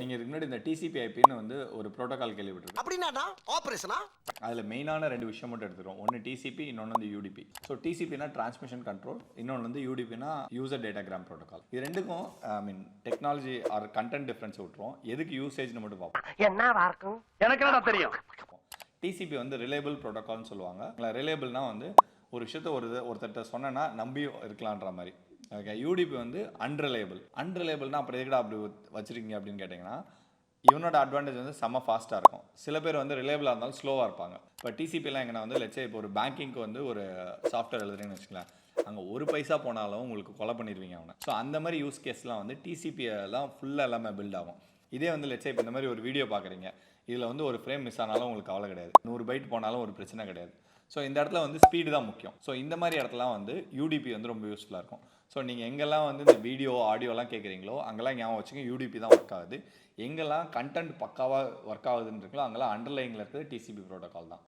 நீங்கள் இதுக்கு முன்னாடி இந்த டிசிபி ஐபின்னு வந்து ஒரு ப்ரோட்டோகால் கேள்விப்பட்டிருக்கோம். அப்படின்னா ஆபரேஷனா? அதில் மெயினான 2 விஷயம் மட்டும் எடுத்துக்கிறோம். ஒன்று டிசிபி, இன்னொன்று வந்து யூடிபி. ஸோ டிசிபினா டிரான்ஸ்மிஷன் கண்ட்ரோல், இன்னொன்று வந்து யூடிபினா யூசர் டேட்டாகிராம் ப்ரோட்டோகால். இது ரெண்டுக்கும் டெக்னாலஜி ஆர் கண்டென்ட் டிஃப்ரென்ஸ் விட்டுருவோம். எதுக்கு யூசேஜ்னு மட்டும் பார்ப்போம். என்னவா இருக்கும்? எனக்கு என்ன தெரியும்? டிசிபி வந்து ரிலேபிள் ப்ரோட்டோகால்னு சொல்லுவாங்க. ரிலேபிள்னா வந்து ஒரு விஷயத்த ஒருத்தர்கிட்ட சொன்னேன்னா நம்பி இருக்கலான்ற மாதிரி. ஓகே. யூடிபி வந்து அன்ரிலேபிள்னா அப்புறம் எதுக்கடா அப்படி வச்சிருக்கீங்க அப்படின்னு கேட்டிங்கன்னா, இவனோட அட்வான்டேஜ் வந்து செம்ம ஃபாஸ்ட்டாக இருக்கும். சில பேர் வந்து ரிலேபிளாக இருந்தாலும் ஸ்லோவாக இருப்பாங்க. இப்போ டிசிபிலாம் எங்கன்னா வந்து லெட்சே இப்போ ஒரு பேங்கிங்க்கு வந்து ஒரு சாஃப்ட்வேர் எழுதுறீங்கன்னு வச்சுக்கலாம், அங்கே ஒரு பைசா போனாலும் உங்களுக்கு கொலை பண்ணிடுவீங்க அவனை. ஸோ அந்த மாதிரி யூஸ் கேஸ்லாம் வந்து டிசிபியெல்லாம் ஃபுல்லாக எல்லாமே பில்ட் ஆகும். இதே வந்து லெட்சே இப்போ இந்த மாதிரி ஒரு வீடியோ பார்க்குறீங்க, இதில் வந்து ஒரு ஃப்ரேம் மிஸ் ஆனாலும் உங்களுக்கு கவலை கிடையாது, 100 பைட் போனாலும் ஒரு பிரச்சனை கிடையாது. ஸோ இந்த இடத்துல வந்து ஸ்பீடு தான் முக்கியம். ஸோ இந்த மாதிரி இடத்துலாம் வந்து யூடிபி வந்து ரொம்ப யூஸ்ஃபுல்லாக இருக்கும். ஸோ நீங்கள் எங்கெல்லாம் வந்து இந்த வீடியோ ஆடியோலாம் கேட்குறீங்களோ அங்கெல்லாம் ஞாபகம் வச்சுங்க, யூடிபி தான் ஒர்க் ஆகுது. எங்கெல்லாம் கண்டென்ட் பக்காவாக ஒர்க் ஆகுதுன்னு இருக்கோ அங்கெல்லாம் அண்டர்லைனில் இருக்கிறது டிசிபி ப்ரோட்டோகால் தான்.